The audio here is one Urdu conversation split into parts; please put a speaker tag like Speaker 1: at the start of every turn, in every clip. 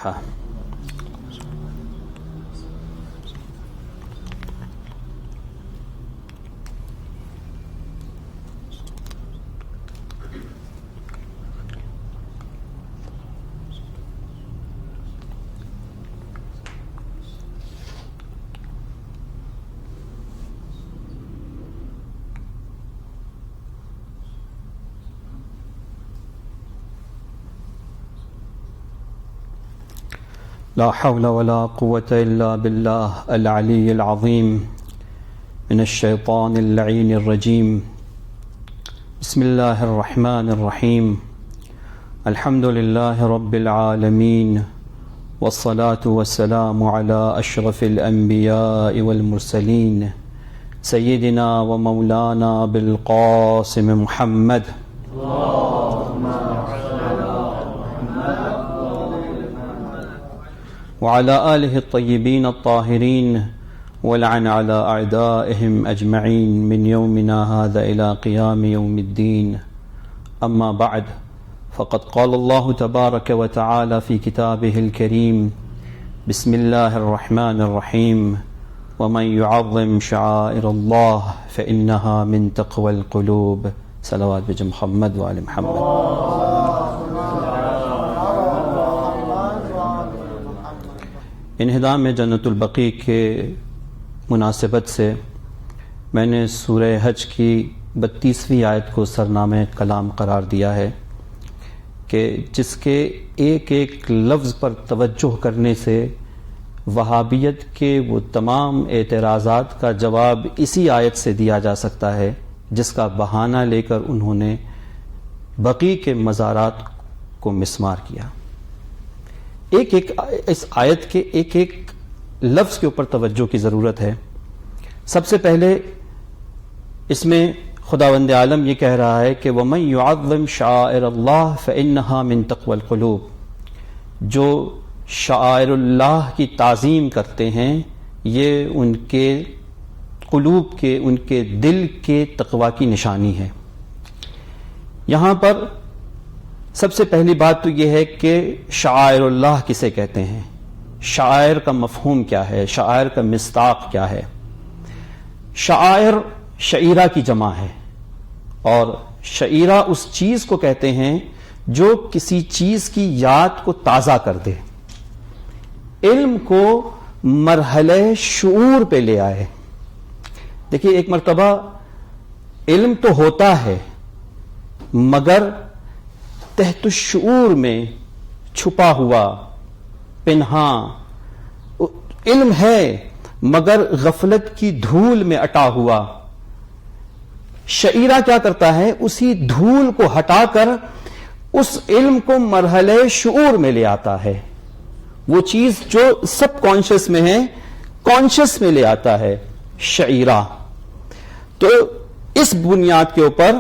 Speaker 1: الفاتحة. لا حول ولا قوة إلا بالله العلي العظيم من الشيطان اللعين الرجيم. بسم الله الرحمن الرحيم. الحمد لله رب العالمين، والصلاة والسلام على أشرف الأنبياء والمرسلين سيدنا ومولانا بالقاسم محمد وعلى آله الطيبين الطاهرين، ولعن على أعدائهم أجمعين من يومنا هذا إلى قيام يوم الدين. أما بعد، فقد قال الله تبارك وتعالى في كتابه الكريم: بسم الله الرحمن الرحيم، ومن يعظم شعائر الله فإنها من تقوى القلوب. صلوات بجم محمد وآل محمد. انہدام جنت البقیع کے مناسبت سے میں نے سورہ حج کی 32ویں آیت کو سرنامہ کلام قرار دیا ہے کہ جس کے ایک ایک لفظ پر توجہ کرنے سے وہابیت کے وہ تمام اعتراضات کا جواب اسی آیت سے دیا جا سکتا ہے جس کا بہانہ لے کر انہوں نے بقیع کے مزارات کو مسمار کیا. ایک ایک اس آیت کے ایک ایک لفظ کے اوپر توجہ کی ضرورت ہے. سب سے پہلے اس میں خداوند عالم یہ کہہ رہا ہے کہ وَمَن يُعَظِّمْ شَعَائِرَ اللَّهِ فَإِنَّهَا مِن تَقْوَى الْقُلُوبِ، جو شعائر اللہ کی تعظیم کرتے ہیں یہ ان کے قلوب کے، ان کے دل کے تقوی کی نشانی ہے. یہاں پر سب سے پہلی بات تو یہ ہے کہ شعائر اللہ کسے کہتے ہیں، شعائر کا مفہوم کیا ہے، شعائر کا مصداق کیا ہے. شعائر شعیرہ کی جمع ہے، اور شعیرہ اس چیز کو کہتے ہیں جو کسی چیز کی یاد کو تازہ کر دے، علم کو مرحلہ شعور پہ لے آئے. دیکھیے، ایک مرتبہ علم تو ہوتا ہے مگر تحت الشعور میں چھپا ہوا، پنہاں علم ہے مگر غفلت کی دھول میں اٹا ہوا. شعیرہ کیا کرتا ہے، اسی دھول کو ہٹا کر اس علم کو مرحلہ شعور میں لے آتا ہے. وہ چیز جو سب کانشس میں ہے کانشس میں لے آتا ہے، شعیرہ. تو اس بنیاد کے اوپر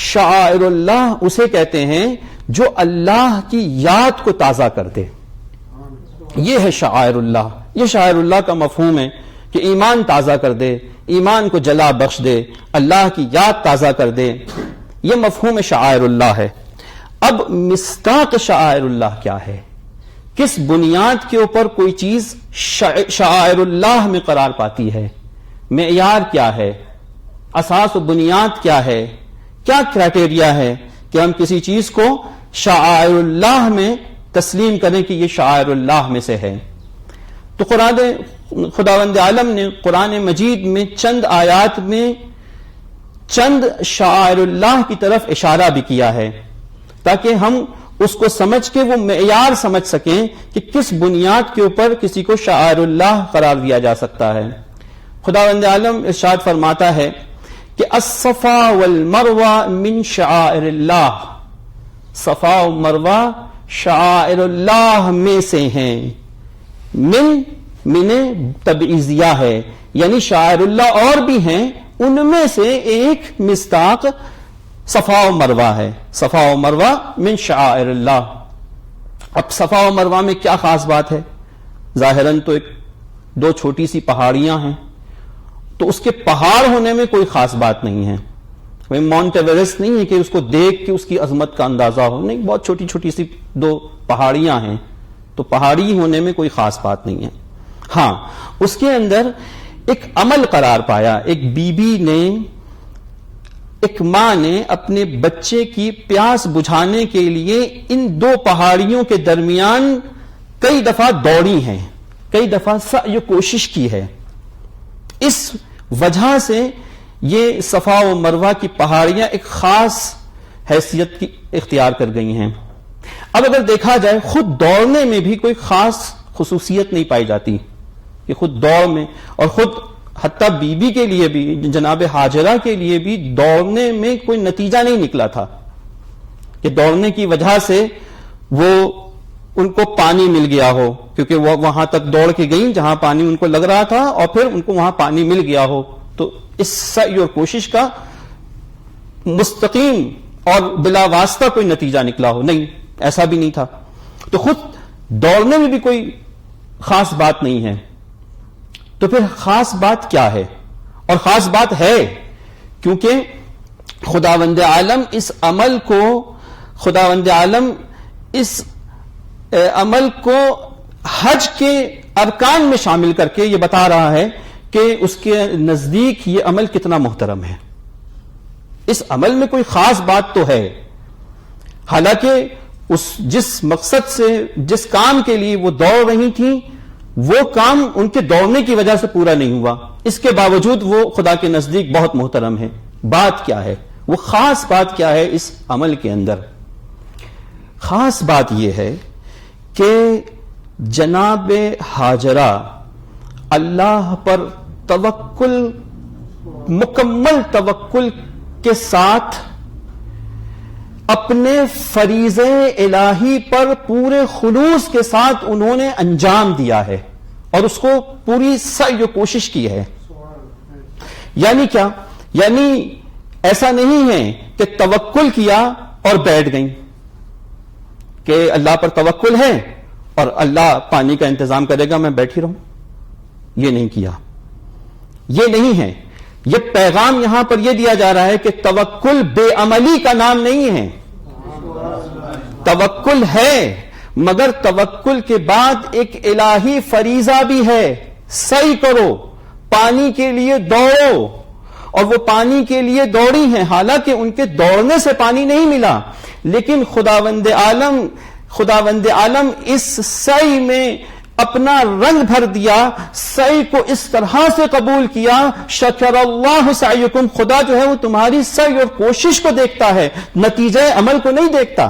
Speaker 1: شعائر اللہ اسے کہتے ہیں جو اللہ کی یاد کو تازہ کر دے. یہ ہے شعائر اللہ. یہ شعائر اللہ کا مفہوم ہے کہ ایمان تازہ کر دے، ایمان کو جلا بخش دے، اللہ کی یاد تازہ کر دے. یہ مفہوم شعائر اللہ ہے. اب مصداق شعائر اللہ کیا ہے، کس بنیاد کے اوپر کوئی چیز شعائر اللہ میں قرار پاتی ہے، معیار کیا ہے، اساس و بنیاد کیا ہے، کیا کرائٹیریا ہے کہ ہم کسی چیز کو شعائر اللہ میں تسلیم کریں کہ یہ شعائر اللہ میں سے ہے. تو خداوند عالم نے قرآن مجید میں چند آیات میں چند شعائر اللہ کی طرف اشارہ بھی کیا ہے تاکہ ہم اس کو سمجھ کے وہ معیار سمجھ سکیں کہ کس بنیاد کے اوپر کسی کو شعائر اللہ قرار دیا جا سکتا ہے. خداوند عالم ارشاد فرماتا ہے کہ الصفا والمروہ من شعائر اللہ، صفا و مروہ شعائر اللہ میں سے ہیں. من تبعیضیہ ہے، یعنی شعائر اللہ اور بھی ہیں، ان میں سے ایک مصداق صفا و مروہ ہے. صفا و مروہ من شعائر اللہ. اب صفا و مروہ میں کیا خاص بات ہے؟ ظاہراً تو دو چھوٹی سی پہاڑیاں ہیں، تو اس کے پہاڑ ہونے میں کوئی خاص بات نہیں ہے. ماؤنٹ ایوریسٹ نہیں ہے کہ اس کو دیکھ کے اس کی عظمت کا اندازہ ہو، نہیں، بہت چھوٹی چھوٹی سی دو پہاڑیاں ہیں تو پہاڑی ہونے میں کوئی خاص بات نہیں ہے. ہاں اس کے اندر ایک عمل قرار پایا. ایک بی بی نے، ایک ماں نے اپنے بچے کی پیاس بجھانے کے لیے ان دو پہاڑیوں کے درمیان کئی دفعہ دوڑی ہیں، کئی دفعہ یہ کوشش کی ہے. اس وجہ سے یہ صفا و مروہ کی پہاڑیاں ایک خاص حیثیت کی اختیار کر گئی ہیں. اب اگر دیکھا جائے خود دوڑنے میں بھی کوئی خاص خصوصیت نہیں پائی جاتی کہ خود دوڑ میں، اور خود حتیٰ بی بی کے لیے بھی، جناب ہاجرہ کے لیے بھی دوڑنے میں کوئی نتیجہ نہیں نکلا تھا کہ دوڑنے کی وجہ سے وہ ان کو پانی مل گیا ہو، کیونکہ وہ وہاں تک دوڑ کے گئیں جہاں پانی ان کو لگ رہا تھا اور پھر ان کو وہاں پانی مل گیا ہو. تو اس سعی اور کوشش کا مستقیم اور بلا واسطہ کوئی نتیجہ نکلا ہو، نہیں، ایسا بھی نہیں تھا. تو خود دوڑنے میں بھی کوئی خاص بات نہیں ہے. تو پھر خاص بات کیا ہے؟ اور خاص بات ہے کیونکہ خداوند عالم اس عمل کو، خداوند عالم اس عمل کو حج کے ارکان میں شامل کر کے یہ بتا رہا ہے کہ اس کے نزدیک یہ عمل کتنا محترم ہے. اس عمل میں کوئی خاص بات تو ہے، حالانکہ جس مقصد سے، جس کام کے لیے وہ دوڑ رہی تھیں، وہ کام ان کے دوڑنے کی وجہ سے پورا نہیں ہوا، اس کے باوجود وہ خدا کے نزدیک بہت محترم ہے. بات کیا ہے؟ وہ خاص بات کیا ہے اس عمل کے اندر؟ خاص بات یہ ہے کہ جناب ہاجرہ اللہ پر توکل، مکمل توکل کے ساتھ اپنے فریضے الہی پر پورے خلوص کے ساتھ انہوں نے انجام دیا ہے اور اس کو پوری سعی و کوشش کی ہے. یعنی کیا؟ یعنی ایسا نہیں ہے کہ توکل کیا اور بیٹھ گئیں کہ اللہ پر توکل ہے اور اللہ پانی کا انتظام کرے گا، میں بیٹھی رہوں. یہ نہیں کیا، یہ نہیں ہے. یہ پیغام یہاں پر یہ دیا جا رہا ہے کہ توکل بے عملی کا نام نہیں ہے. توکل ہے، مگر توکل کے بعد ایک الہی فریضہ بھی ہے. سعی کرو، پانی کے لیے دوڑو، اور وہ پانی کے لیے دوڑی ہیں. حالانکہ ان کے دوڑنے سے پانی نہیں ملا، لیکن خداوند عالم اس سعی میں اپنا رنگ بھر دیا، سعی کو اس طرح سے قبول کیا. شکر اللہ سعیکم، خدا جو ہے وہ تمہاری سعی اور کوشش کو دیکھتا ہے، نتیجہ عمل کو نہیں دیکھتا.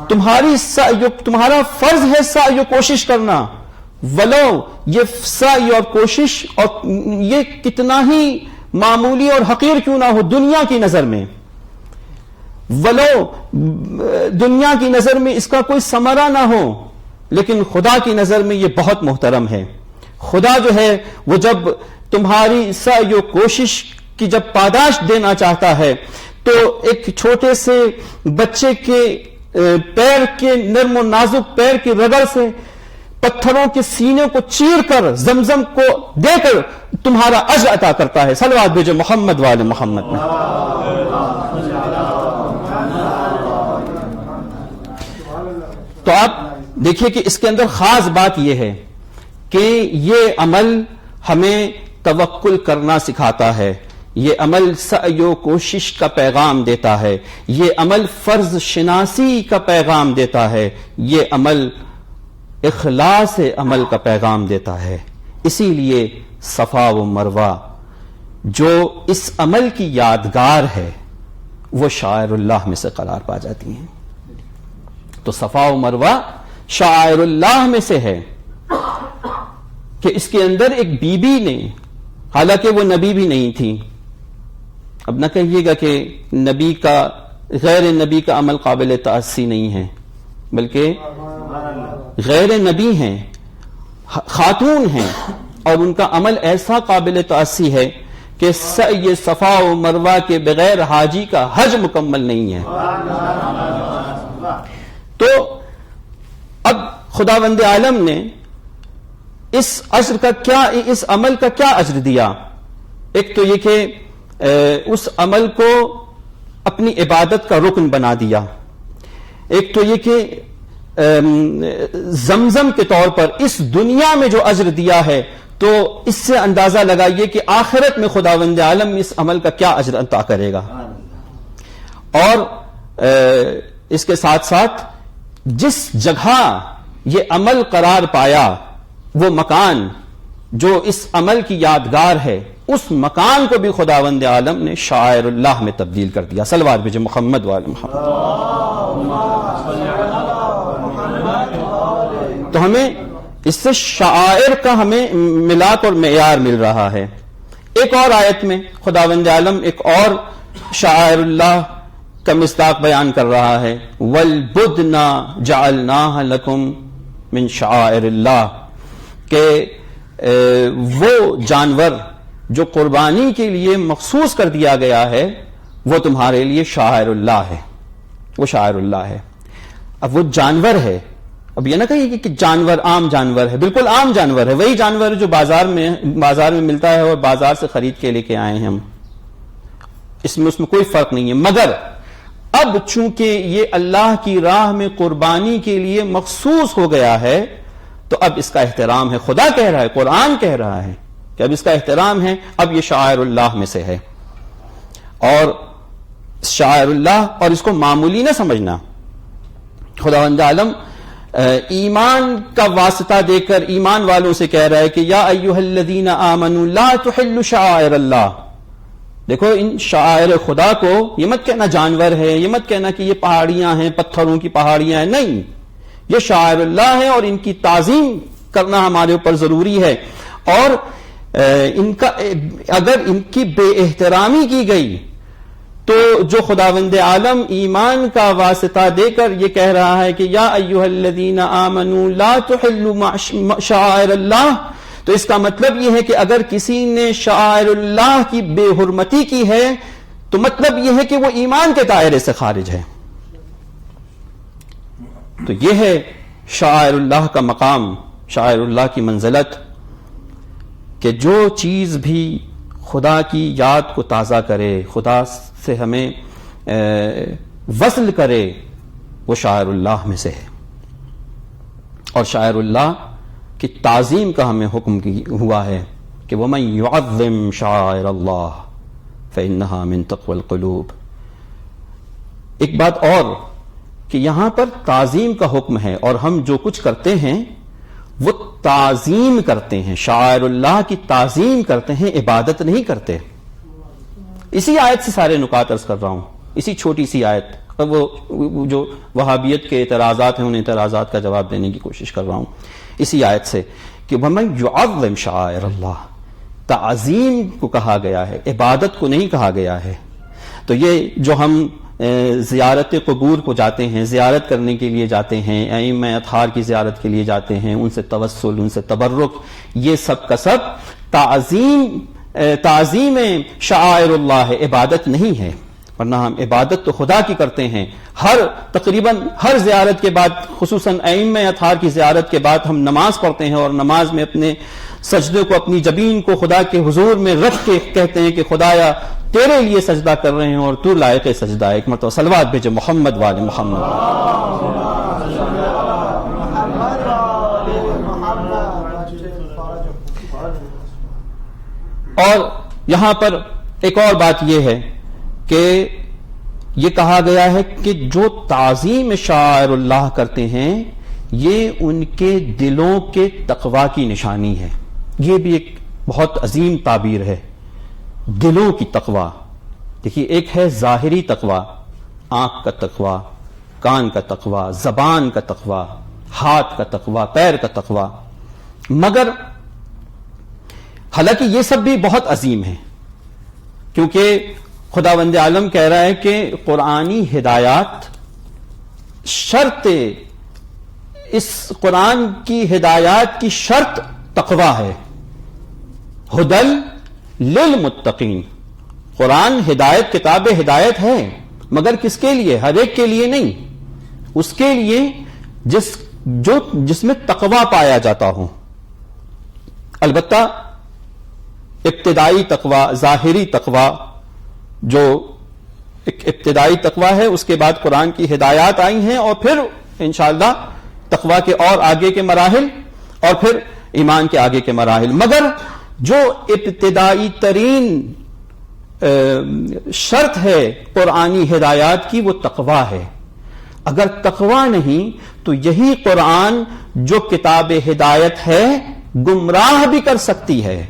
Speaker 1: تمہارا فرض ہے سعی و کوشش کرنا، ولو یہ سعی اور کوشش اور یہ کتنا ہی معمولی اور حقیر کیوں نہ ہو دنیا کی نظر میں، ولو دنیا کی نظر میں اس کا کوئی ثمرہ نہ ہو، لیکن خدا کی نظر میں یہ بہت محترم ہے. خدا جو ہے وہ جب تمہاری سعی و کوشش کی جب پاداش دینا چاہتا ہے تو ایک چھوٹے سے بچے کے پیر کے نرم و نازک پیر کی رگڑ سے پتھروں کے سینے کو چیر کر زمزم کو دے کر تمہارا اجر عطا کرتا ہے. صلوات بھیجو محمد والے محمد میں. تو آپ دیکھیے کہ اس کے اندر خاص بات یہ ہے کہ یہ عمل ہمیں توکل کرنا سکھاتا ہے. یہ عمل سعی و کوشش کا پیغام دیتا ہے. یہ عمل فرض شناسی کا پیغام دیتا ہے. یہ عمل اخلاص عمل کا پیغام دیتا ہے. اسی لیے صفا و مروہ جو اس عمل کی یادگار ہے وہ شاعر اللہ میں سے قرار پا جاتی ہیں. تو صفا و مروہ شاعر اللہ میں سے ہے کہ اس کے اندر ایک بی بی نے، حالانکہ وہ نبی بھی نہیں تھی. اب نہ کہیے گا کہ نبی کا، غیر نبی کا عمل قابل تأسی نہیں ہے، بلکہ غیر نبی ہیں، خاتون ہیں، اور ان کا عمل ایسا قابل تأسی ہے کہ سعی صفا و مروہ کے بغیر حاجی کا حج مکمل نہیں ہے. تو اب خداوند عالم نے اس عمل کا کیا اجر دیا؟ ایک تو یہ کہ اس عمل کو اپنی عبادت کا رکن بنا دیا. ایک تو یہ کہ زمزم کے طور پر اس دنیا میں جو اجر دیا ہے تو اس سے اندازہ لگائیے کہ آخرت میں خداوند عالم اس عمل کا کیا اجر عطا کرے گا. اور اس کے ساتھ ساتھ جس جگہ یہ عمل قرار پایا وہ مکان جو اس عمل کی یادگار ہے اس مکان کو بھی خداوند عالم نے شعائر اللہ میں تبدیل کر دیا. صلوات بھیجے محمد وآل محمد. تو ہمیں اس سے شعائر کا ہمیں ملاک اور معیار مل رہا ہے. ایک اور آیت میں خداوند عالم ایک اور شعائر اللہ کا مصداق بیان کر رہا ہے. وَالْبُدْنَ جَعَلْنَاهَا لَكُمْ مِنْ شَعَائِرِ اللَّهِ کہ وہ جانور جو قربانی کے لیے مخصوص کر دیا گیا ہے وہ تمہارے لیے شعائر اللہ ہے. وہ شعائر اللہ ہے. اب وہ جانور ہے. اب یہ نہ کہیے کہ جانور عام جانور ہے. بالکل عام جانور ہے. وہی جانور جو بازار میں ملتا ہے اور بازار سے خرید کے لے کے آئے ہیں ہم. اس میں کوئی فرق نہیں ہے. مگر اب چونکہ یہ اللہ کی راہ میں قربانی کے لیے مخصوص ہو گیا ہے تو اب اس کا احترام ہے. خدا کہہ رہا ہے, قرآن کہہ رہا ہے کہ اب اس کا احترام ہے. اب یہ شعائر اللہ میں سے ہے. اور شعائر اللہ, اور اس کو معمولی نہ سمجھنا. خداوند عالم ایمان کا واسطہ دے کر ایمان والوں سے کہہ رہا ہے کہ یا ایھا الذین آمنوا لا تحلوا شعائر اللہ. دیکھو ان شعائر خدا کو یہ مت کہنا جانور ہے, یہ مت کہنا کہ یہ پہاڑیاں ہیں, پتھروں کی پہاڑیاں ہیں. نہیں, یہ شعائر اللہ ہے اور ان کی تعظیم کرنا ہمارے اوپر ضروری ہے. اور ان کا اگر ان کی بے احترامی کی گئی تو جو خداوند عالم ایمان کا واسطہ دے کر یہ کہہ رہا ہے کہ یا ایھا الذین آمنوا لا تحلوا شعائر اللہ, تو اس کا مطلب یہ ہے کہ اگر کسی نے شعائر اللہ کی بے حرمتی کی ہے تو مطلب یہ ہے کہ وہ ایمان کے دائرے سے خارج ہے. تو یہ ہے شعائر اللہ کا مقام, شعائر اللہ کی منزلت, کہ جو چیز بھی خدا کی یاد کو تازہ کرے, خدا سے ہمیں وصل کرے, وہ شاعر اللہ میں سے ہے. اور شاعر اللہ کی تعظیم کا ہمیں حکم ہوا ہے کہ وَمَن يُعَظِّمْ شَعَائِرَ اللَّهِ فَإِنَّهَا مِن تَقْوَى الْقُلُوبِ. ایک بات اور کہ یہاں پر تعظیم کا حکم ہے, اور ہم جو کچھ کرتے ہیں وہ تعظیم کرتے ہیں, شاعر اللہ کی تعظیم کرتے ہیں, عبادت نہیں کرتے. اسی آیت سے سارے نکات عرض کر رہا ہوں, اسی چھوٹی سی آیت. اور وہ جو وہابیت کے اعتراضات ہیں ان اعتراضات کا جواب دینے کی کوشش کر رہا ہوں اسی آیت سے کہ وَمَن يُعَظِّمْ شَعَائِرَ اللَّهِ, تعظیم کو کہا گیا ہے, عبادت کو نہیں کہا گیا ہے. تو یہ جو ہم زیارت قبور کو جاتے ہیں, زیارت کرنے کے لیے جاتے ہیں, ائمہ اطہار کی زیارت کے لیے جاتے ہیں, ان سے توسل, ان سے تبرک, یہ سب کا سب تعظیم شعائر اللہ ہے, عبادت نہیں ہے. ورنہ ہم عبادت تو خدا کی کرتے ہیں. تقریباً ہر زیارت کے بعد, خصوصاً ائمہ اطہار کی زیارت کے بعد ہم نماز پڑھتے ہیں, اور نماز میں اپنے سجدے کو, اپنی جبین کو خدا کے حضور میں رکھ کے کہتے ہیں کہ خدایا تیرے لیے سجدہ کر رہے ہیں اور تو لائق سجدہ ہے. ایک مرتبہ صلوات بھیجے محمد وآل محمد. اور یہاں پر ایک اور بات یہ ہے کہ یہ کہا گیا ہے کہ جو تعظیم شاعر اللہ کرتے ہیں یہ ان کے دلوں کے تقوی کی نشانی ہے. یہ بھی ایک بہت عظیم تعبیر ہے, دلوں کی تقوی. دیکھیے, ایک ہے ظاہری تقوی, آنکھ کا تقوی, کان کا تقوی, زبان کا تقوی, ہاتھ کا تقوی, پیر کا تقوی. مگر حالانکہ یہ سب بھی بہت عظیم ہیں, کیونکہ خداوند عالم کہہ رہا ہے کہ قرآنی ہدایات شرط, اس قرآن کی ہدایات کی شرط تقوی ہے. ہدل للمتقین. قرآن ہدایت, کتاب ہدایت ہے, مگر کس کے لیے؟ ہر ایک کے لیے نہیں. اس کے لیے جس میں تقوی پایا جاتا ہو. البتہ ابتدائی تقوی, ظاہری تقوی, جو ایک ابتدائی تقوی ہے, اس کے بعد قرآن کی ہدایات آئی ہیں, اور پھر انشاءاللہ تقوی کے اور آگے کے مراحل اور پھر ایمان کے آگے کے مراحل. مگر جو ابتدائی ترین شرط ہے قرآنی ہدایات کی وہ تقوی ہے. اگر تقوی نہیں تو یہی قرآن جو کتاب ہدایت ہے گمراہ بھی کر سکتی ہے.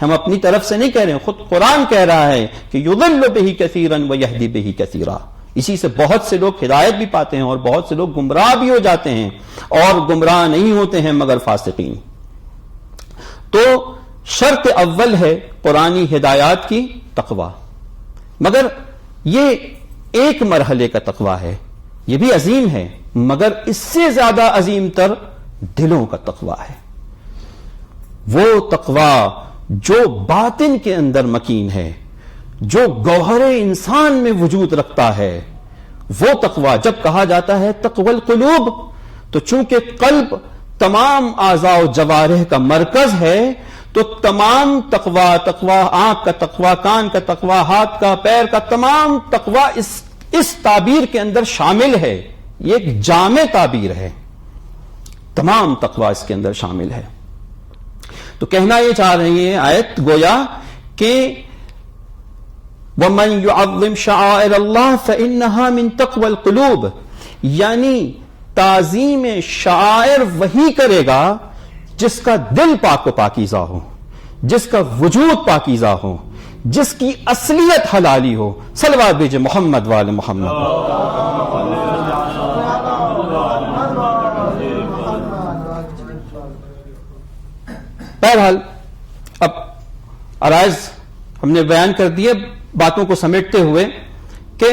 Speaker 1: ہم اپنی طرف سے نہیں کہہ رہے ہیں، خود قرآن کہہ رہا ہے کہ یضل بہ کثیرا ویہدی بہ کثیرا. اسی سے بہت سے لوگ ہدایت بھی پاتے ہیں اور بہت سے لوگ گمراہ بھی ہو جاتے ہیں، اور گمراہ نہیں ہوتے ہیں مگر فاسقین. تو شرط اول ہے قرآنی ہدایات کی تقوی. مگر یہ ایک مرحلے کا تقوی ہے، یہ بھی عظیم ہے، مگر اس سے زیادہ عظیم تر دلوں کا تقوی ہے. وہ تقوی جو باطن کے اندر مکین ہے، جو گوہر انسان میں وجود رکھتا ہے، وہ تقوی. جب کہا جاتا ہے تقوی القلوب تو چونکہ قلب تمام اعضاء و جوارح کا مرکز ہے، تو تمام تقوی آنکھ کا تقوی، کان کا تقوی، ہاتھ کا، پیر کا، تمام تقوی اس تعبیر کے اندر شامل ہے. یہ ایک جامع تعبیر ہے، تمام تقوی اس کے اندر شامل ہے. تو کہنا یہ چاہ رہی ہے آیت گویا کہ وَمَن يُعَظِّمْ شَعَائِرَ اللَّهِ فَإِنَّهَا مِن تَقْوَى الْقُلُوبِ، یعنی تعظیم شعائر وہی کرے گا جس کا دل پاک و پاکیزہ ہو، جس کا وجود پاکیزہ ہو، جس کی اصلیت حلالی ہو. صلوات بھیجے محمد والے محمد. بہرحال اب عرائض ہم نے بیان کر دیے باتوں کو سمیٹتے ہوئے کہ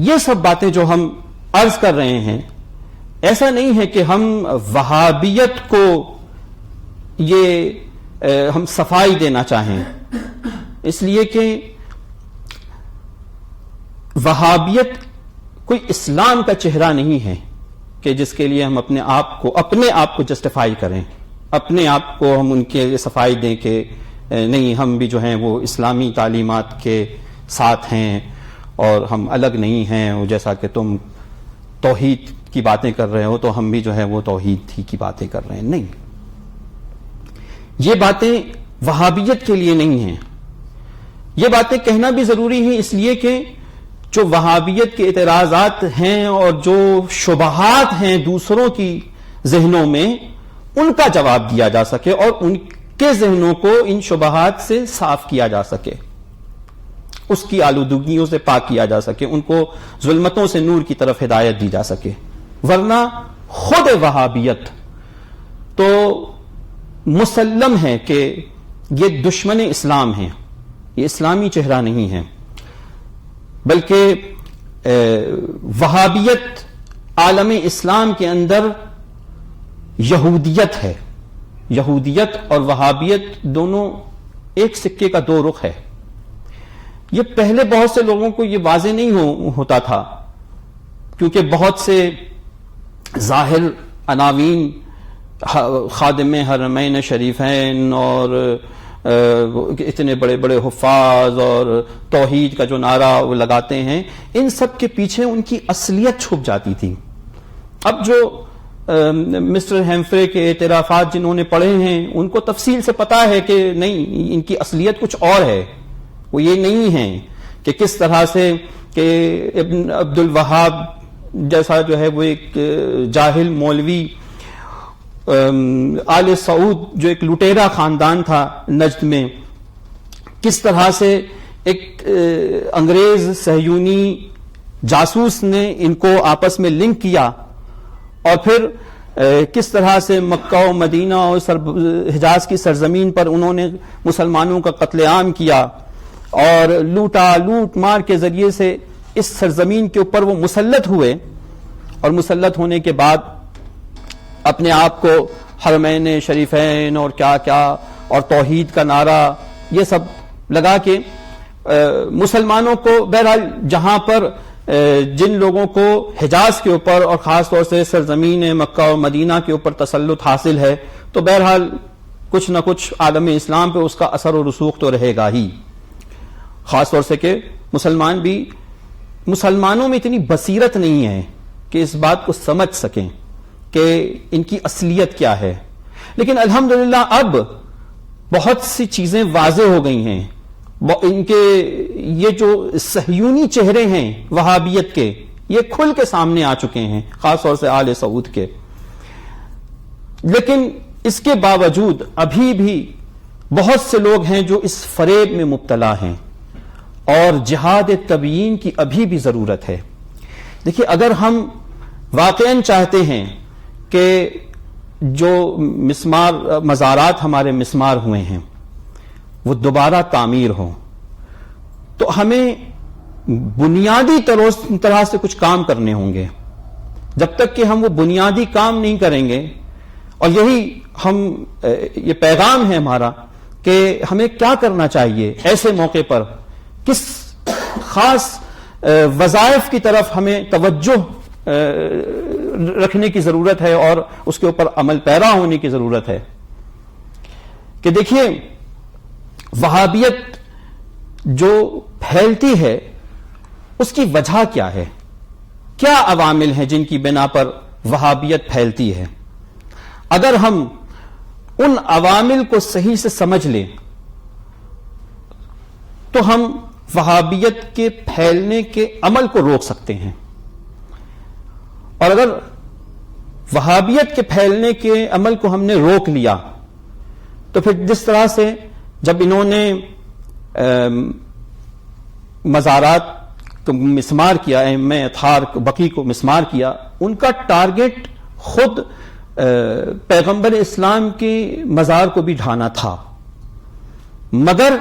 Speaker 1: یہ سب باتیں جو ہم عرض کر رہے ہیں، ایسا نہیں ہے کہ ہم وہابیت کو یہ ہم صفائی دینا چاہیں، اس لیے کہ وہابیت کوئی اسلام کا چہرہ نہیں ہے کہ جس کے لیے ہم اپنے آپ کو جسٹیفائی کریں، اپنے آپ کو ہم ان کے صفائی دیں کہ نہیں ہم بھی جو ہیں وہ اسلامی تعلیمات کے ساتھ ہیں اور ہم الگ نہیں ہیں. جیسا کہ تم توحید کی باتیں کر رہے ہو تو ہم بھی جو ہے وہ توحید ہی کی باتیں کر رہے ہیں. نہیں، یہ باتیں وہابیت کے لیے نہیں ہیں. یہ باتیں کہنا بھی ضروری ہے اس لیے کہ جو وہابیت کے اعتراضات ہیں اور جو شبہات ہیں دوسروں کی ذہنوں میں، ان کا جواب دیا جا سکے اور ان کے ذہنوں کو ان شبہات سے صاف کیا جا سکے، اس کی آلودگیوں سے پاک کیا جا سکے، ان کو ظلمتوں سے نور کی طرف ہدایت دی جا سکے. ورنہ خود وہابیت تو مسلم ہے کہ یہ دشمن اسلام ہیں، یہ اسلامی چہرہ نہیں ہے، بلکہ وہابیت عالم اسلام کے اندر یہودیت ہے. یہودیت اور وہابیت دونوں ایک سکے کا دو رخ ہے. یہ پہلے بہت سے لوگوں کو یہ واضح نہیں ہوتا تھا، کیونکہ بہت سے ظاہر عناوین خادم حرمین شریفین اور اتنے بڑے بڑے حفاظ اور توحید کا جو نعرہ وہ لگاتے ہیں، ان سب کے پیچھے ان کی اصلیت چھپ جاتی تھی. اب جو مسٹر ہیمفرے کے اعترافات جنہوں نے پڑھے ہیں ان کو تفصیل سے پتا ہے کہ نہیں، ان کی اصلیت کچھ اور ہے. وہ یہ نہیں ہے کہ کس طرح سے کہ ابن عبد الوہاب جیسا جو ہے وہ ایک جاہل مولوی، آل سعود جو ایک لٹیرا خاندان تھا نجد میں، کس طرح سے ایک انگریز صہیونی جاسوس نے ان کو آپس میں لنک کیا، اور پھر کس طرح سے مکہ و مدینہ اور حجاز کی سرزمین پر انہوں نے مسلمانوں کا قتل عام کیا اور لوٹ مار کے ذریعے سے اس سرزمین کے اوپر وہ مسلط ہوئے، اور مسلط ہونے کے بعد اپنے آپ کو حرمین شریفین اور کیا کیا اور توحید کا نعرہ یہ سب لگا کے مسلمانوں کو، بہرحال جہاں پر جن لوگوں کو حجاز کے اوپر اور خاص طور سے سرزمین مکہ اور مدینہ کے اوپر تسلط حاصل ہے، تو بہرحال کچھ نہ کچھ عالم اسلام پہ اس کا اثر و رسوخ تو رہے گا ہی. خاص طور سے کہ مسلمانوں میں اتنی بصیرت نہیں ہے کہ اس بات کو سمجھ سکیں کہ ان کی اصلیت کیا ہے، لیکن الحمدللہ اب بہت سی چیزیں واضح ہو گئی ہیں. ان کے یہ جو صہیونی چہرے ہیں وہابیت کے، یہ کھل کے سامنے آ چکے ہیں، خاص طور سے آل سعود کے. لیکن اس کے باوجود ابھی بھی بہت سے لوگ ہیں جو اس فریب میں مبتلا ہیں، اور جہاد تبیین کی ابھی بھی ضرورت ہے. دیکھیے، اگر ہم واقعاً چاہتے ہیں کہ جو مزارات ہمارے مسمار ہوئے ہیں وہ دوبارہ تعمیر ہوں، تو ہمیں بنیادی طرح سے کچھ کام کرنے ہوں گے. جب تک کہ ہم وہ بنیادی کام نہیں کریں گے، اور یہ پیغام ہے ہمارا کہ ہمیں کیا کرنا چاہیے ایسے موقع پر، کس خاص وظائف کی طرف ہمیں توجہ رکھنے کی ضرورت ہے اور اس کے اوپر عمل پیرا ہونے کی ضرورت ہے. کہ دیکھیے، وہابیت جو پھیلتی ہے اس کی وجہ کیا ہے، کیا عوامل ہیں جن کی بنا پر وہابیت پھیلتی ہے. اگر ہم ان عوامل کو صحیح سے سمجھ لیں تو ہم وہابیت کے پھیلنے کے عمل کو روک سکتے ہیں. اور اگر وہابیت کے پھیلنے کے عمل کو ہم نے روک لیا تو پھر جس طرح سے جب انہوں نے مزارات کو مسمار کیا، ائمہ اطہار بقی کو مسمار کیا، ان کا ٹارگٹ خود پیغمبر اسلام کے مزار کو بھی ڈھانا تھا. مگر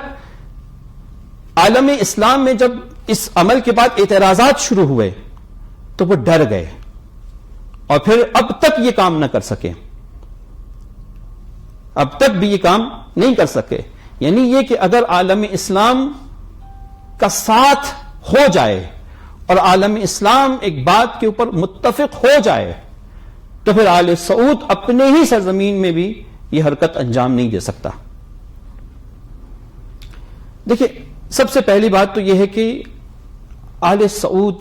Speaker 1: عالم اسلام میں جب اس عمل کے بعد اعتراضات شروع ہوئے تو وہ ڈر گئے اور پھر اب تک یہ کام نہ کر سکے، اب تک بھی یہ کام نہیں کر سکے. یعنی یہ کہ اگر عالم اسلام کا ساتھ ہو جائے اور عالم اسلام ایک بات کے اوپر متفق ہو جائے تو پھر آل سعود اپنے ہی سرزمین میں بھی یہ حرکت انجام نہیں دے سکتا. دیکھیے، سب سے پہلی بات تو یہ ہے کہ آل سعود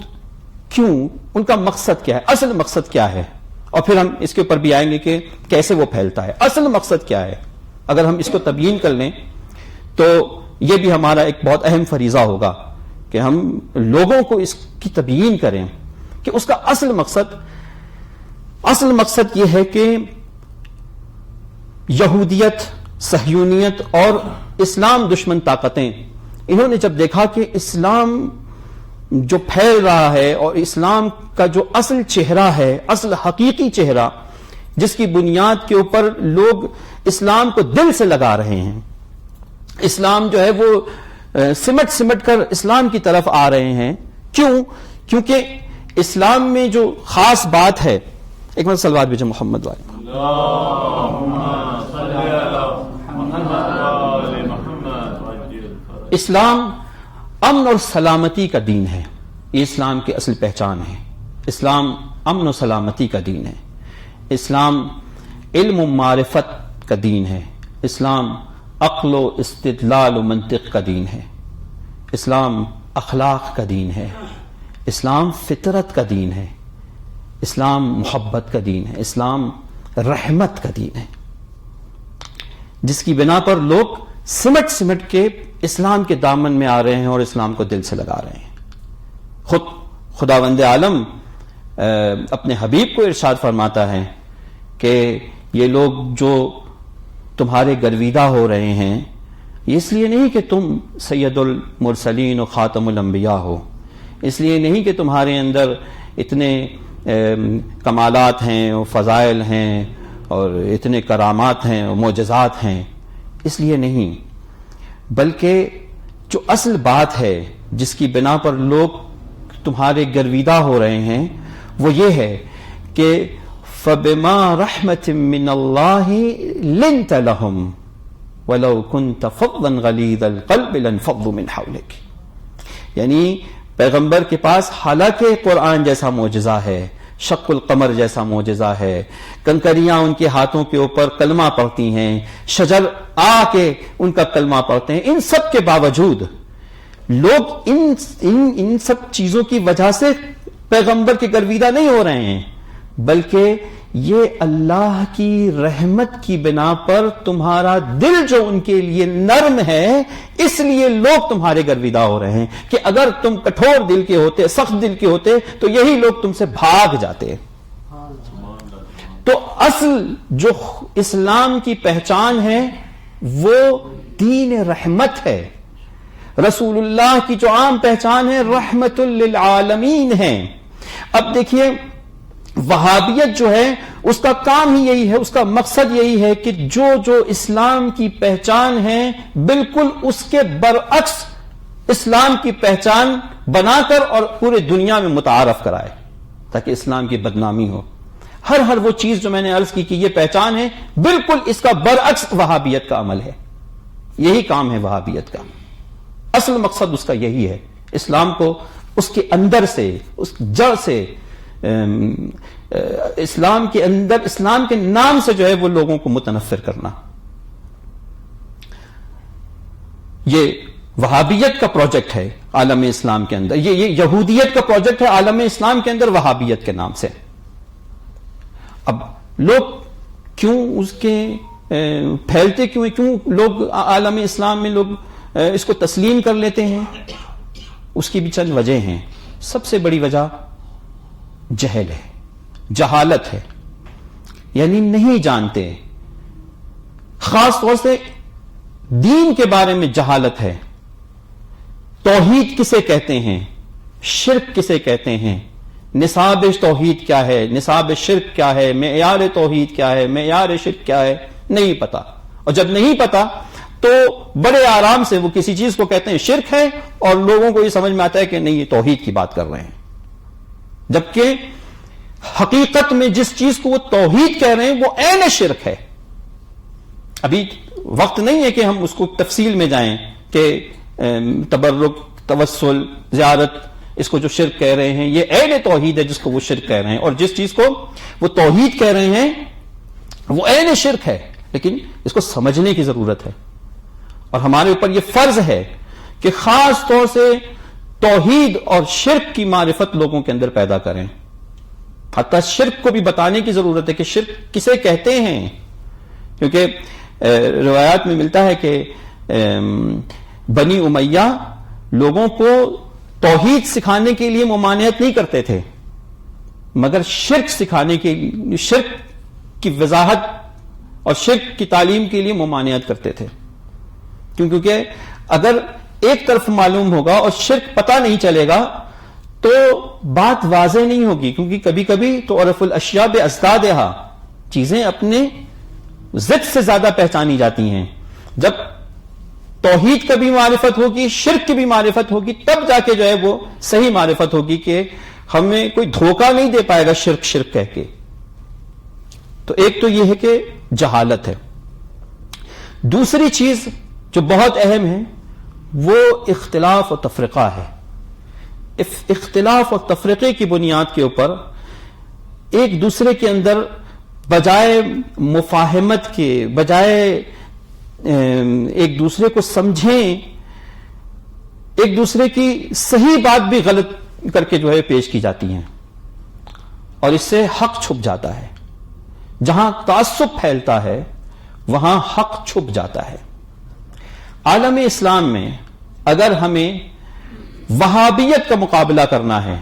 Speaker 1: کیوں، ان کا مقصد کیا ہے، اصل مقصد کیا ہے، اور پھر ہم اس کے اوپر بھی آئیں گے کہ کیسے وہ پھیلتا ہے. اصل مقصد کیا ہے، اگر ہم اس کو تبیین کر لیں تو یہ بھی ہمارا ایک بہت اہم فریضہ ہوگا کہ ہم لوگوں کو اس کی تبیین کریں کہ اس کا اصل مقصد یہ ہے کہ یہودیت، صہیونیت اور اسلام دشمن طاقتیں، انہوں نے جب دیکھا کہ اسلام جو پھیل رہا ہے اور اسلام کا جو اصل چہرہ ہے، اصل حقیقی چہرہ جس کی بنیاد کے اوپر لوگ اسلام کو دل سے لگا رہے ہیں، اسلام جو ہے وہ سمٹ کر اسلام کی طرف آ رہے ہیں. کیونکہ اسلام میں جو خاص بات ہے، ایک مرتبہ صلوات بھیجیں محمد والے. اسلام امن اور سلامتی کا دین ہے، یہ اسلام کی اصل پہچان ہے. اسلام امن و سلامتی کا دین ہے. اسلام علم و معرفت کا دین ہے. اسلام عقل و استدلال و منطق کا دین ہے. اسلام اخلاق کا دین ہے. اسلام فطرت کا دین ہے. اسلام محبت کا دین ہے. اسلام رحمت کا دین ہے، جس کی بنا پر لوگ سمٹ کے اسلام کے دامن میں آ رہے ہیں اور اسلام کو دل سے لگا رہے ہیں. خداوند عالم اپنے حبیب کو ارشاد فرماتا ہے کہ یہ لوگ جو تمہارے گرویدہ ہو رہے ہیں، یہ اس لیے نہیں کہ تم سید المرسلین و خاتم الانبیاء ہو، اس لیے نہیں کہ تمہارے اندر اتنے کمالات ہیں اور فضائل ہیں اور اتنے کرامات ہیں اور معجزات ہیں، اس لیے نہیں، بلکہ جو اصل بات ہے جس کی بنا پر لوگ تمہارے گرویدہ ہو رہے ہیں وہ یہ ہے کہ فَبِمَا رَحْمَةٍ مِّنَ اللَّهِ لِنْتَ لَهُمْ وَلَوْ كُنْتَ فَضًّا غَلِيظَ الْقَلْبِ لَانفَضُّوا مِنْ حَوْلِكَ. یعنی پیغمبر کے پاس حالانکہ قرآن جیسا معجزہ ہے، شق القمر جیسا معجزہ ہے، کنکریاں ان کے ہاتھوں کے اوپر کلمہ پڑھتی ہیں، شجر آ کے ان کا کلمہ پڑھتے ہیں، ان سب کے باوجود لوگ ان سب چیزوں کی وجہ سے پیغمبر کے گرویدہ نہیں ہو رہے ہیں، بلکہ یہ اللہ کی رحمت کی بنا پر تمہارا دل جو ان کے لیے نرم ہے اس لیے لوگ تمہارے گرویدہ ہو رہے ہیں، کہ اگر تم کٹھور دل کے ہوتے، سخت دل کے ہوتے تو یہی لوگ تم سے بھاگ جاتے۔ تو اصل جو اسلام کی پہچان ہے وہ دین رحمت ہے، رسول اللہ کی جو عام پہچان ہے رحمت للعالمین ہے۔ اب دیکھیے وہابیت جو ہے اس کا کام ہی یہی ہے، اس کا مقصد یہی ہے کہ جو اسلام کی پہچان ہے بالکل اس کے برعکس اسلام کی پہچان بنا کر اور پورے دنیا میں متعارف کرائے تاکہ اسلام کی بدنامی ہو۔ ہر وہ چیز جو میں نے عرض کی کہ یہ پہچان ہے بالکل اس کا برعکس وہابیت کا عمل ہے، یہی کام ہے وہابیت کا، اصل مقصد اس کا یہی ہے، اسلام کو اس کے اندر سے، اس جڑ سے، اسلام کے اندر، اسلام کے نام سے جو ہے وہ لوگوں کو متنفر کرنا۔ یہ وہابیت کا پروجیکٹ ہے عالم اسلام کے اندر، یہ یہودیت کا پروجیکٹ ہے عالم اسلام کے اندر وہابیت کے نام سے۔ اب لوگ کیوں اس کے پھیلتے کیوں لوگ عالم اسلام میں لوگ اس کو تسلیم کر لیتے ہیں؟ اس کی بھی چند وجہ ہیں۔ سب سے بڑی وجہ جہل ہے، جہالت ہے، یعنی نہیں جانتے، خاص طور سے دین کے بارے میں جہالت ہے۔ توحید کسے کہتے ہیں، شرک کسے کہتے ہیں، نصاب توحید کیا ہے، نصاب شرک کیا ہے، معیار توحید کیا ہے، معیار شرک کیا ہے، نہیں پتا۔ اور جب نہیں پتا تو بڑے آرام سے وہ کسی چیز کو کہتے ہیں شرک ہے اور لوگوں کو یہ سمجھ میں آتا ہے کہ نہیں یہ توحید کی بات کر رہے ہیں، جبکہ حقیقت میں جس چیز کو وہ توحید کہہ رہے ہیں وہ عین شرک ہے۔ ابھی وقت نہیں ہے کہ ہم اس کو تفصیل میں جائیں کہ تبرک، توسل، زیارت، اس کو جو شرک کہہ رہے ہیں یہ عین توحید ہے جس کو وہ شرک کہہ رہے ہیں، اور جس چیز کو وہ توحید کہہ رہے ہیں وہ عین شرک ہے، لیکن اس کو سمجھنے کی ضرورت ہے۔ اور ہمارے اوپر یہ فرض ہے کہ خاص طور سے توحید اور شرک کی معرفت لوگوں کے اندر پیدا کریں، حتیٰ شرک کو بھی بتانے کی ضرورت ہے کہ شرک کسے کہتے ہیں، کیونکہ روایات میں ملتا ہے کہ بنی امیہ لوگوں کو توحید سکھانے کے لیے ممانعت نہیں کرتے تھے، مگر شرک سکھانے کے لیے، شرک کی وضاحت اور شرک کی تعلیم کے لیے ممانعت کرتے تھے، کیونکہ اگر ایک طرف معلوم ہوگا اور شرک پتہ نہیں چلے گا تو بات واضح نہیں ہوگی، کیونکہ کبھی کبھی تو عرف الاشیاء بازدادہا، چیزیں اپنے ضد سے زیادہ پہچانی جاتی ہیں۔ جب توحید کا بھی معرفت ہوگی، شرک کی بھی معرفت ہوگی، تب جا کے جو ہے وہ صحیح معرفت ہوگی کہ ہمیں کوئی دھوکہ نہیں دے پائے گا شرک شرک کہہ کے۔ تو ایک تو یہ ہے کہ جہالت ہے۔ دوسری چیز جو بہت اہم ہے وہ اختلاف و تفرقہ ہے۔ اختلاف اور تفرقے کی بنیاد کے اوپر ایک دوسرے کے اندر بجائے مفاہمت کے، بجائے ایک دوسرے کو سمجھیں، ایک دوسرے کی صحیح بات بھی غلط کر کے جو ہے پیش کی جاتی ہیں، اور اس سے حق چھپ جاتا ہے۔ جہاں تعصب پھیلتا ہے وہاں حق چھپ جاتا ہے۔ عالم اسلام میں اگر ہمیں وہابیت کا مقابلہ کرنا ہے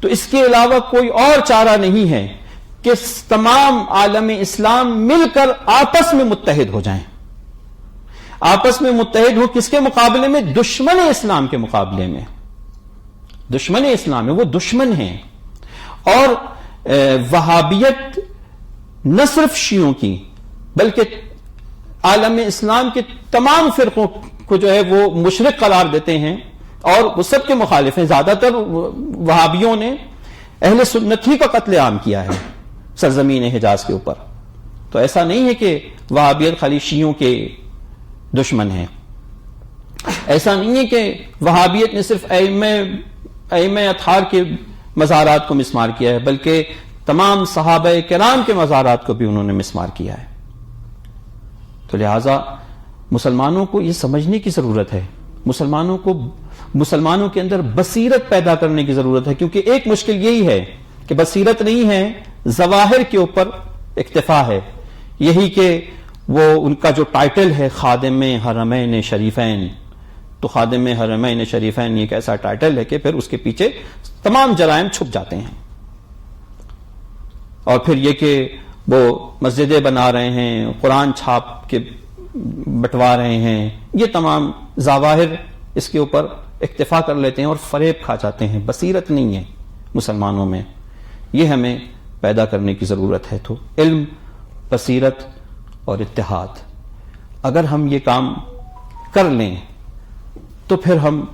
Speaker 1: تو اس کے علاوہ کوئی اور چارہ نہیں ہے کہ تمام عالم اسلام مل کر آپس میں متحد ہو جائیں، آپس میں متحد ہو۔ کس کے مقابلے میں؟ دشمن اسلام کے مقابلے میں۔ دشمن اسلام ہے، وہ دشمن ہیں۔ اور وہابیت نہ صرف شیعوں کی بلکہ عالم اسلام کے تمام فرقوں کو جو ہے وہ مشرک قرار دیتے ہیں، اور وہ سب کے مخالف ہیں۔ زیادہ تر وہابیوں نے اہل سنت ہی کا قتل عام کیا ہے سرزمین حجاز کے اوپر۔ تو ایسا نہیں ہے کہ وہابیت خالی شیعوں کے دشمن ہیں، ایسا نہیں ہے کہ وہابیت نے صرف ائمہ اطہار کے مزارات کو مسمار کیا ہے، بلکہ تمام صحابہ کرام کے مزارات کو بھی انہوں نے مسمار کیا ہے۔ تو لہذا مسلمانوں کو یہ سمجھنے کی ضرورت ہے، مسلمانوں کے اندر بصیرت پیدا کرنے کی ضرورت ہے، کیونکہ ایک مشکل یہی ہے کہ بصیرت نہیں ہے ظواہر کے اوپر اکتفا ہے. یہی کہ وہ ان کا جو ٹائٹل ہے خادم حرمین شریفین، تو خادم حرمین شریفین یہ ایک ایسا ٹائٹل ہے کہ پھر اس کے پیچھے تمام جرائم چھپ جاتے ہیں. اور پھر یہ کہ وہ مسجدیں بنا رہے ہیں، قرآن چھاپ کے بٹوا رہے ہیں، یہ تمام ظواہر اس کے اوپر اکتفا کر لیتے ہیں اور فریب کھا جاتے ہیں. بصیرت نہیں ہے مسلمانوں میں، یہ ہمیں پیدا کرنے کی ضرورت ہے. تو علم، بصیرت اور اتحاد، اگر ہم یہ کام کر لیں تو پھر ہم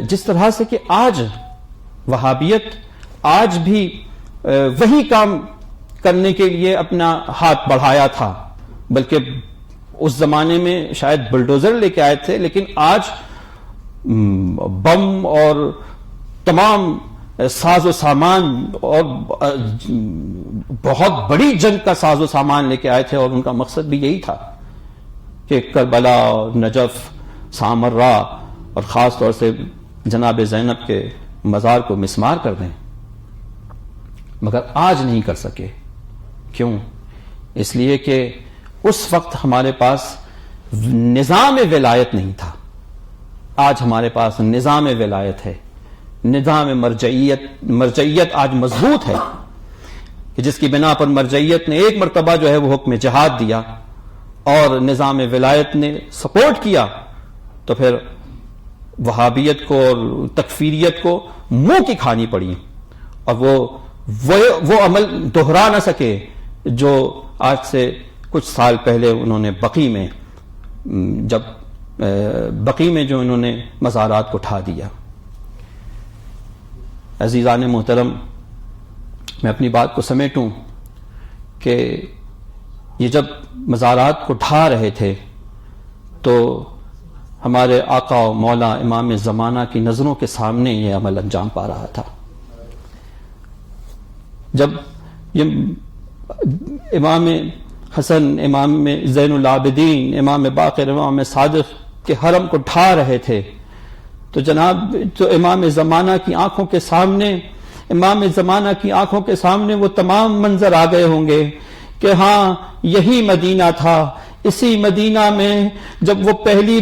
Speaker 1: جس طرح سے کہ آج وہابیت آج بھی وہی کام کرنے کے لیے اپنا ہاتھ بڑھایا تھا، بلکہ اس زمانے میں شاید بلڈوزر لے کے آئے تھے، لیکن آج بم اور تمام ساز و سامان اور بہت بڑی جنگ کا ساز و سامان لے کے آئے تھے، اور ان کا مقصد بھی یہی تھا کہ کربلا، نجف، سامرا اور خاص طور سے جناب زینب کے مزار کو مسمار کر دیں. مگر آج نہیں کر سکے. کیوں؟ اس لیے کہ اس وقت ہمارے پاس نظام ولایت نہیں تھا. آج ہمارے پاس نظام ولایت ہے، نظام مرجعیت آج مضبوط ہے، کہ جس کی بنا پر مرجعیت نے ایک مرتبہ جو ہے وہ حکم جہاد دیا اور نظام ولایت نے سپورٹ کیا، تو پھر وہابیت کو اور تکفیریت کو منہ کی کھانی پڑی، اور وہ عمل دہرا نہ سکے جو آج سے کچھ سال پہلے انہوں نے بقی میں جو انہوں نے مزارات کو ٹھا دیا. عزیزان محترم، میں اپنی بات کو سمیٹوں کہ یہ جب مزارات کو ڈھا رہے تھے تو ہمارے آقا و مولا امام زمانہ کی نظروں کے سامنے یہ عمل انجام پا رہا تھا. جب یہ امام حسن، امام زین العابدین، امام باقر، امام صادق کے حرم کو ڈھا رہے تھے، تو امام زمانہ کی آنکھوں کے سامنے وہ تمام منظر آ گئے ہوں گے کہ ہاں یہی مدینہ تھا. اسی مدینہ میں جب وہ پہلی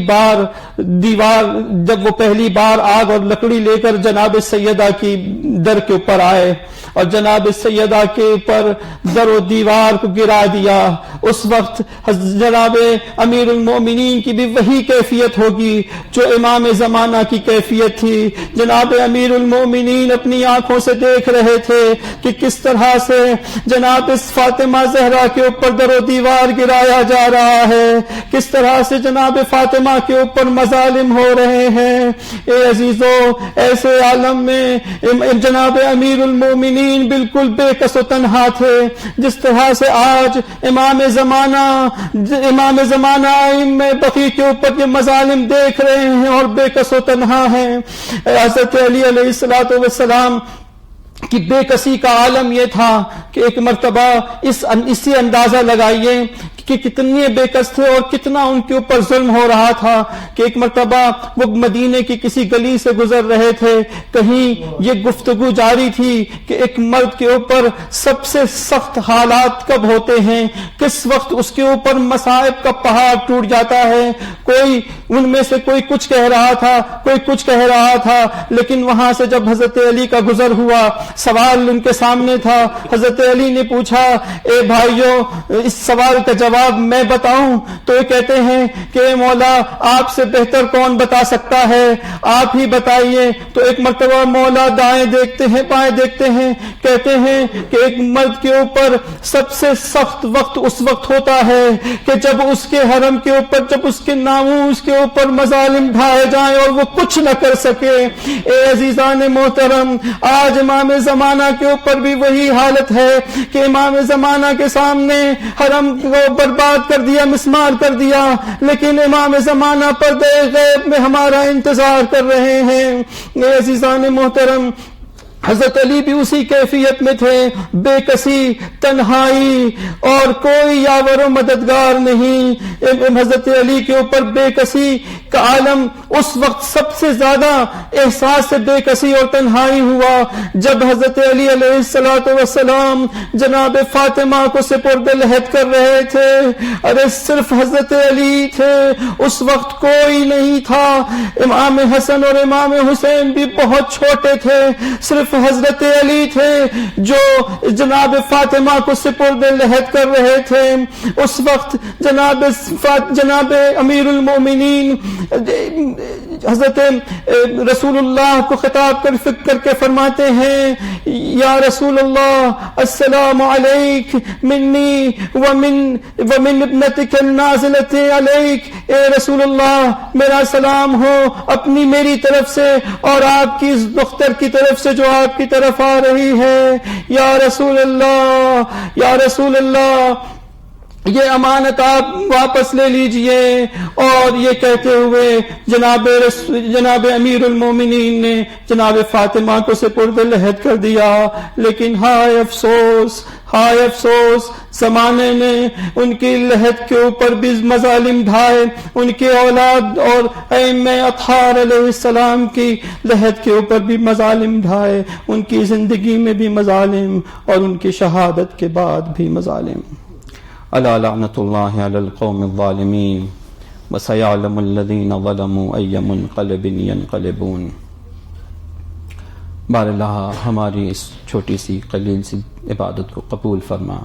Speaker 1: بار آگ اور لکڑی لے کر جناب سیدہ کی در کے اوپر آئے اور جناب سیدہ کے اوپر در و دیوار کو گرا دیا، اس وقت جناب امیر المومنین کی بھی وہی کیفیت ہوگی جو امام زمانہ کی کیفیت تھی. جناب امیر المومنین اپنی آنکھوں سے دیکھ رہے تھے کہ کس طرح سے جناب اس فاطمہ زہرا کے اوپر در و دیوار گرایا جا رہا ہے، کس طرح سے جناب فاطمہ کے اوپر مظالم ہو رہے ہیں. اے عزیزو، ایسے عالم میں جناب امیر المومنین بالکل بے کس و تنہا تھے. جس طرح سے آج امام زمانہ ائمہ بقی کے اوپر یہ مظالم دیکھ رہے ہیں اور بے کس و تنہا ہیں. حضرت علی علیہ الصلوۃ والسلام کی بے کسی کا عالم یہ تھا کہ ایک مرتبہ اسی اندازہ لگائیے کہ کتنے بے کس تھے اور کتنا ان کے اوپر ظلم ہو رہا تھا کہ ایک مرتبہ وہ مدینے کی کسی گلی سے گزر رہے تھے، کہیں یہ گفتگو جاری تھی کہ ایک مرد کے اوپر سب سے سخت حالات کب ہوتے ہیں، کس وقت اس کے اوپر مصائب کا پہاڑ ٹوٹ جاتا ہے. کوئی ان میں سے کوئی کچھ کہہ رہا تھا، کوئی کچھ کہہ رہا تھا، لیکن وہاں سے جب حضرت علی کا گزر ہوا، سوال ان کے سامنے تھا. حضرت علی نے پوچھا، اے بھائیو، اس سوال کا جواب میں بتاؤں؟ تو یہ کہتے ہیں کہ اے مولا، آپ سے بہتر کون بتا سکتا ہے، آپ ہی بتائیے. تو ایک مرتبہ مولا دائیں دیکھتے ہیں، بائیں دیکھتے ہیں، کہتے ہیں کہ ایک مرد کے اوپر سب سے سخت وقت اس وقت ہوتا ہے کہ جب اس کے حرم کے اوپر، جب اس کے ناموس کے اوپر مظالم ڈھائے جائیں اور وہ کچھ نہ کر سکے. اے عزیزان محترم، آج امام زمانہ کے اوپر بھی وہی حالت ہے کہ امام زمانہ کے سامنے حرم کو برباد کر دیا، مسمار کر دیا، لیکن امام زمانہ پردے غیب میں ہمارا انتظار کر رہے ہیں. اے عزیزان محترم، حضرت علی بھی اسی کیفیت میں تھے، بے کسی، تنہائی اور کوئی یاور و مددگار نہیں۔ حضرت علی کے اوپر بے کسی کا عالم اس وقت سب سے زیادہ احساس بے کسی اور تنہائی ہوا جب حضرت علی علیہ السلام جناب فاطمہ کو سپرد لحد کر رہے تھے۔ ارے صرف حضرت علی تھے، اس وقت کوئی نہیں تھا۔ امام حسن اور امام حسین بھی بہت چھوٹے تھے، صرف حضرت علی تھے جو جناب فاطمہ کو سپرد لحد کر رہے تھے۔ اس وقت جناب امیر المومنین حضرت رسول اللہ کو خطاب کر کے فرماتے ہیں، یا رسول اللہ السلام علیک منی ومن ابنتک النازلۃ علیک، اے رسول اللہ میرا سلام ہو اپنی میری طرف سے اور آپ کی اس دختر کی طرف سے جو آپ کی طرف آ رہی ہے۔ یا رسول اللہ یہ امانت آپ واپس لے لیجئے۔ اور یہ کہتے ہوئے جناب امیر المومنین نے جناب فاطمہ کو سپرد لحد کر دیا۔ لیکن ہائے افسوس زمانے نے ان کی لحد کے اوپر بھی مظالم ڈھائے، ان کی اولاد اور ائمہ اطہار علیہ السلام کی لحد کے اوپر بھی مظالم ڈھائے، ان کی زندگی میں بھی مظالم اور ان کی شہادت کے بعد بھی مظالم۔ الا لعنۃ اللہ علی القوم الظالمین وسیعلم الذین ظلموا ای منقلب ینقلبون۔ بار اللہ ہماری اس چھوٹی سی قلیل سی عبادت کو قبول فرما۔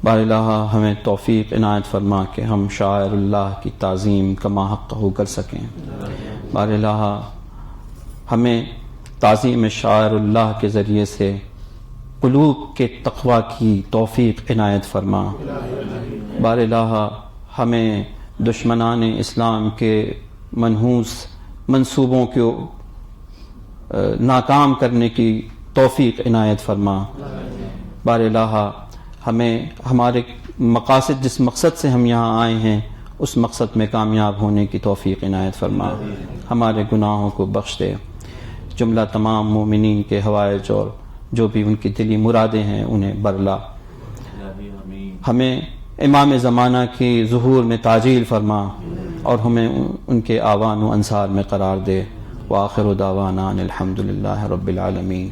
Speaker 1: بار اللہ ہمیں توفیق عنایت فرما کہ ہم شاعر اللہ کی تعظیم کما حقہ کر سکیں۔ بار اللہ ہمیں تعظیم شاعر اللہ کے ذریعے سے قلوب کے تقوی کی توفیق عنایت فرما۔ بار الہ ہمیں دشمنان اسلام کے منحوس منصوبوں کو ناکام کرنے کی توفیق عنایت فرما۔ بار الہ ہمیں ہمارے مقاصد، جس مقصد سے ہم یہاں آئے ہیں، اس مقصد میں کامیاب ہونے کی توفیق عنایت فرما۔ ہمارے گناہوں کو بخش دے۔ جملہ تمام مومنین کے حوائج اور جو بھی ان کی دلی مرادیں ہیں انہیں برلا۔ ہمیں امام زمانہ کی ظہور میں تعجیل فرما اور ہمیں ان کے آوان و انصار میں قرار دے۔ وآخر دعوانا الحمد للہ رب العالمین۔